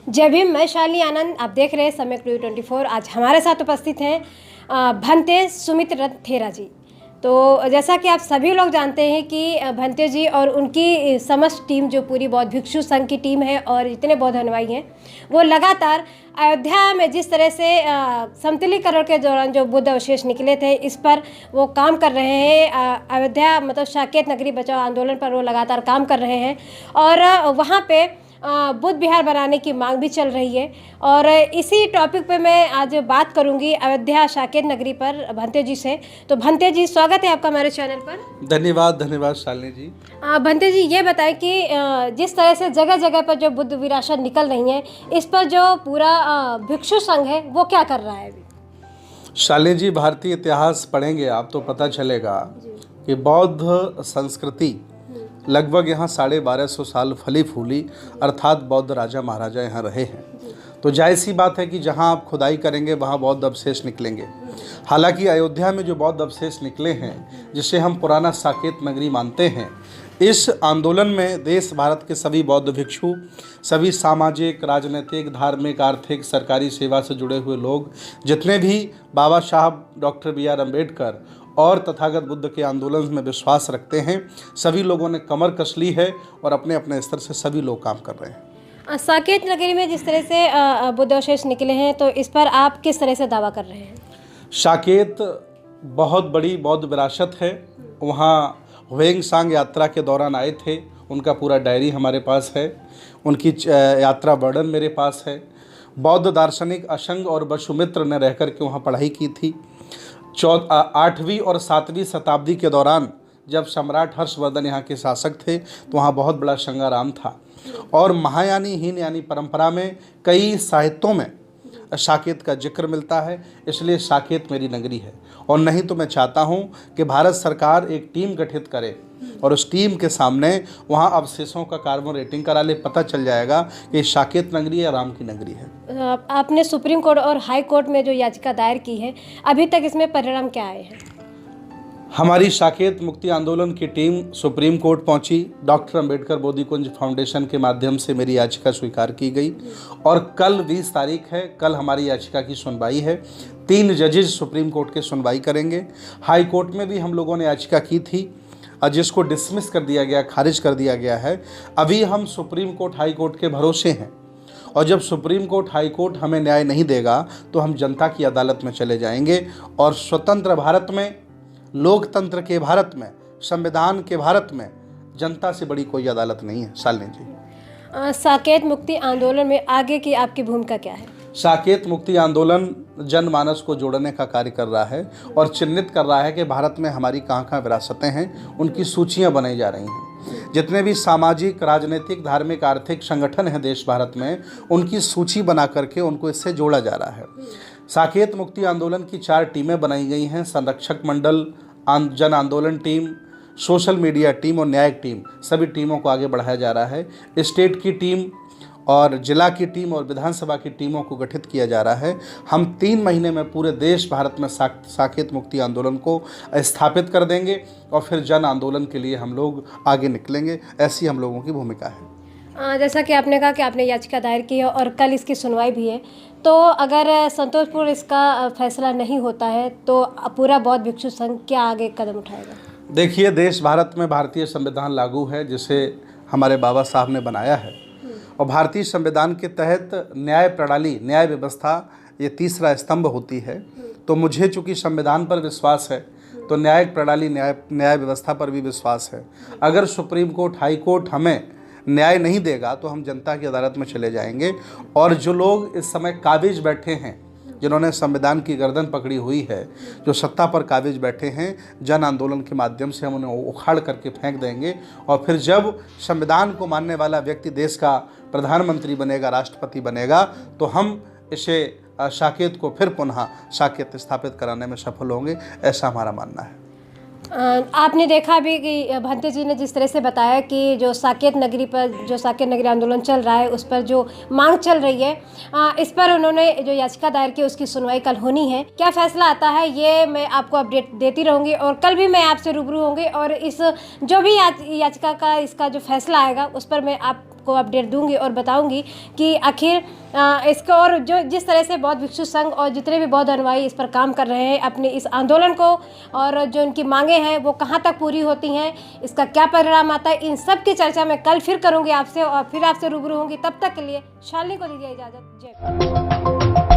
जय भीम। मैं शालिनी आनंद, आप देख रहे हैं सम्यक टीवी 24। आज हमारे साथ उपस्थित हैं भंते सुमित रथ थेरा जी। तो जैसा कि आप सभी लोग जानते हैं कि भंते जी और उनकी समस्त टीम, जो पूरी बौद्ध भिक्षु संघ की टीम है और जितने बौद्ध अनुयायी हैं, वो लगातार अयोध्या में जिस तरह से समतलीकरण के दौरान जो बुद्ध अवशेष निकले थे, इस पर वो काम कर रहे हैं। अयोध्या मतलब साकेत नगरी बचाओ आंदोलन पर वो लगातार काम कर रहे हैं और वहाँ पे बुद्ध विहार बनाने की मांग भी चल रही है। और इसी टॉपिक पे मैं आज बात करूंगी अयोध्या साकेत नगरी पर भंते जी से। तो भंते जी, स्वागत है आपका हमारे चैनल पर। धन्यवाद शालिनी जी। भंते जी, ये बताएं कि जिस तरह से जगह जगह पर जो बुद्ध विरासत निकल रही है, इस पर जो पूरा भिक्षु संघ है वो क्या कर रहा है अभी? शालिनी जी, भारतीय इतिहास पढ़ेंगे आप तो पता चलेगा कि बौद्ध संस्कृति लगभग यहाँ 1250 साल फली फूली, अर्थात बौद्ध राजा महाराजा यहाँ रहे हैं। तो जाहिर सी बात है कि जहाँ आप खुदाई करेंगे वहाँ बौद्ध अवशेष निकलेंगे। हालांकि अयोध्या में जो बौद्ध अवशेष निकले हैं, जिसे हम पुराना साकेत नगरी मानते हैं, इस आंदोलन में देश भारत के सभी बौद्ध भिक्षु, सभी सामाजिक, राजनीतिक, धार्मिक, आर्थिक, सरकारी सेवा से जुड़े हुए लोग, जितने भी बाबा साहब डॉक्टर BR अम्बेडकर और तथागत बुद्ध के आंदोलन में विश्वास रखते हैं, सभी लोगों ने कमर कस ली है और अपने अपने स्तर से सभी लोग काम कर रहे हैं। साकेत नगरी में जिस तरह से बुद्ध अवशेष निकले हैं, तो इस पर आप किस तरह से दावा कर रहे हैं? साकेत बहुत बड़ी बौद्ध विरासत है। वहाँ ह्वेंसांग यात्रा के दौरान आए थे, उनका पूरा डायरी हमारे पास है, उनकी यात्रा वर्णन मेरे पास है। बौद्ध दार्शनिक अशंग और वसुमित्र ने रह कर के वहाँ पढ़ाई की थी। 8वीं और 7वीं शताब्दी के दौरान जब सम्राट हर्षवर्धन यहाँ के शासक थे, तो वहाँ बहुत बड़ा संगाराम था। और महायानी हीनयानी परंपरा में कई साहित्यों में साकेत का जिक्र मिलता है, इसलिए साकेत मेरी नगरी है। और नहीं तो मैं चाहता हूँ कि भारत सरकार एक टीम गठित करे और उस टीम के सामने वहाँ अवशेषों का कार्बन रेटिंग करा ले, पता चल जाएगा कि साकेत नगरी या राम की नगरी है। आपने सुप्रीम कोर्ट और हाई कोर्ट में जो याचिका दायर की है, अभी तक इसमें परिणाम क्या आए हैं? हमारी साकेत मुक्ति आंदोलन की टीम सुप्रीम कोर्ट पहुंची। डॉक्टर अम्बेडकर बोधिकुंज फाउंडेशन के माध्यम से मेरी याचिका स्वीकार की गई और कल 20 तारीख है, कल हमारी याचिका की सुनवाई है। 3 जजेस सुप्रीम कोर्ट के सुनवाई करेंगे। हाई कोर्ट में भी हम लोगों ने याचिका की थी, जिसको डिसमिस कर दिया गया, खारिज कर दिया गया है। अभी हम सुप्रीम कोर्ट हाई कोर्ट के भरोसे हैं और जब सुप्रीम कोर्ट हाई कोर्ट हमें न्याय नहीं देगा तो हम जनता की अदालत में चले जाएंगे। और स्वतंत्र भारत में, लोकतंत्र के भारत में, संविधान के भारत में जनता से बड़ी कोई अदालत नहीं है। शालिनी जी, साकेत मुक्ति आंदोलन में आगे की आपकी भूमिका क्या है? साकेत मुक्ति आंदोलन जनमानस को जोड़ने का कार्य कर रहा है और चिन्हित कर रहा है कि भारत में हमारी कहाँ कहाँ विरासतें हैं, उनकी सूचियाँ बनाई जा रही हैं। जितने भी सामाजिक, राजनीतिक, धार्मिक, आर्थिक संगठन हैं देश भारत में, उनकी सूची बना करके उनको इससे जोड़ा जा रहा है। साकेत मुक्ति आंदोलन की 4 टीमें बनाई गई हैं: संरक्षक मंडल, जन आंदोलन टीम, सोशल मीडिया टीम और न्यायिक टीम। सभी टीमों को आगे बढ़ाया जा रहा है। स्टेट की टीम और जिला की टीम और विधानसभा की टीमों को गठित किया जा रहा है। हम 3 महीने में पूरे देश भारत में साकेत मुक्ति आंदोलन को स्थापित कर देंगे और फिर जन आंदोलन के लिए हम लोग आगे निकलेंगे। ऐसी हम लोगों की भूमिका है। जैसा कि आपने कहा कि आपने याचिका दायर की है और कल इसकी सुनवाई भी है, तो अगर संतोषपूर्ण इसका फैसला नहीं होता है तो पूरा बौद्ध भिक्षु संघ क्या आगे कदम उठाएगा? देखिए, देश भारत में भारतीय संविधान लागू है, जिसे हमारे बाबा साहब ने बनाया है। और भारतीय संविधान के तहत न्याय प्रणाली, न्याय व्यवस्था, ये तीसरा स्तंभ होती है। तो मुझे चूँकि संविधान पर विश्वास है तो न्यायिक प्रणाली, न्याय व्यवस्था पर भी विश्वास है। अगर सुप्रीम कोर्ट, हाई कोर्ट हमें न्याय नहीं देगा तो हम जनता की अदालत में चले जाएंगे। और जो लोग इस समय काबिज बैठे हैं, जिन्होंने संविधान की गर्दन पकड़ी हुई है, जो सत्ता पर काबिज बैठे हैं, जन आंदोलन के माध्यम से हम उन्हें उखाड़ करके फेंक देंगे। और फिर जब संविधान को मानने वाला व्यक्ति देश का प्रधानमंत्री बनेगा, राष्ट्रपति बनेगा, तो हम इसे साकेत को फिर पुनः साकेत स्थापित कराने में सफल होंगे, ऐसा हमारा मानना है। आपने देखा भी कि भंते जी ने जिस तरह से बताया कि जो साकेत नगरी पर, जो साकेत नगरी आंदोलन चल रहा है, उस पर जो मांग चल रही है, इस पर उन्होंने जो याचिका दायर की उसकी सुनवाई कल होनी है। क्या फैसला आता है ये मैं आपको अपडेट देती रहूँगी और कल भी मैं आपसे रूबरू होंगी और इस जो भी याचिका का इसका जो फैसला आएगा उस पर मैं आपको आपको अपडेट दूंगी और बताऊंगी कि आखिर इसको और जो जिस तरह से बौद्ध भिक्षु संघ और जितने भी बौद्ध अनुयायी इस पर काम कर रहे हैं अपने इस आंदोलन को, और जो इनकी मांगे हैं वो कहाँ तक पूरी होती हैं, इसका क्या परिणाम आता है, इन सब की चर्चा मैं कल फिर करूँगी आपसे और फिर आपसे रूबरू होंगी। तब तक के लिए शालिनी को दीजिए इजाज़त। जय।